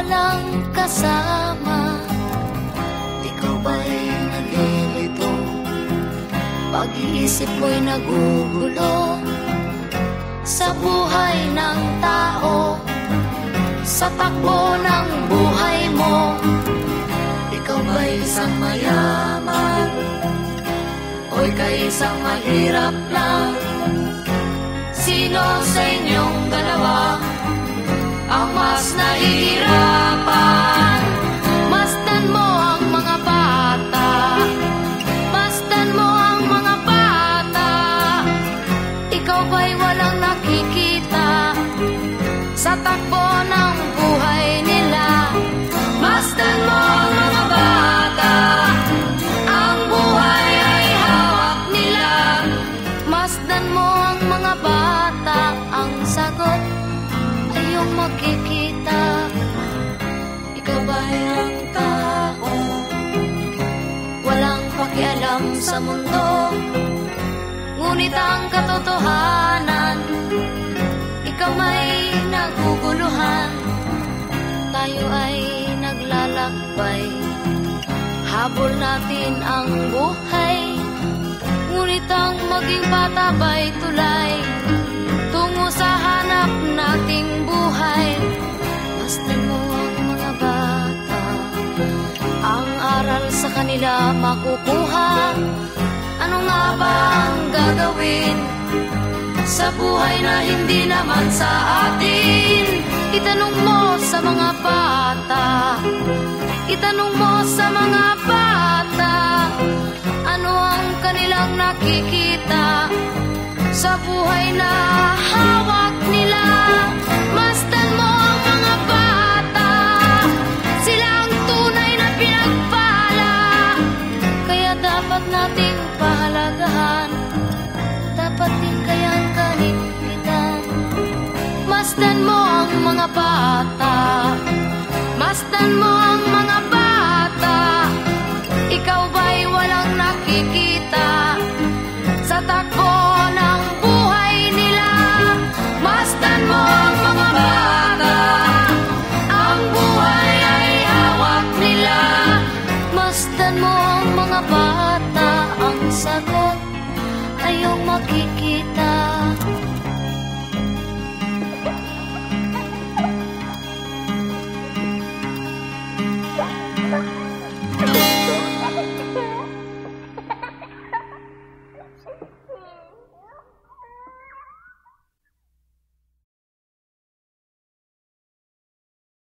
walang kasama. Ikaw ba'y nalilito? Pag-iisip mo'y nagugulo sa buhay ng tao, sa takbo ng buhay mo. Ikaw ba'y isang mayaman o ika'y isang mahirap lang? Sino sa inyong dalawa ang mas nahihirapan? Masdan mo ang mga bata, masdan mo ang mga bata. Ikaw ba'y walang nakikita sa takbo ng buhay nila? Masdan mo ang mga bata, ang buhay ay hawak nila. Masdan mo ang mga bata, ang sagot ay iyong makikita. Ikaw ba'y ang tao, walang pakialam sa mundo, ngunit ang katotohanan, ikaw may naguguluhan. Tayo ay naglalakbay, habol natin ang buhay, ngunit ang maging patabay tulay tungo sa hanap nating buhay. Masdan mo ang mga bata, ang aral sa kanila makukuha. Ano nga ba ang gagawin sa buhay na hindi naman sa atin? Itanong mo sa mga bata, itanong mo sa mga bata, ano ang kanilang nakikita sa buhay na hawak nila. Masdan mo ang mga bata, sila ang tunay na pinagpala, kaya dapat nating pahalagahan, dapat din kayang kaligpitan. Masdan mo ang mga bata, masdan mo ang mga bata. Ikaw ba'y walang nakikita sa takbo ng buhay nila? Masdan mo ang mga bata, ang buhay ay hawak nila. Masdan mo ang mga bata, ang sagot ay iyong makikita.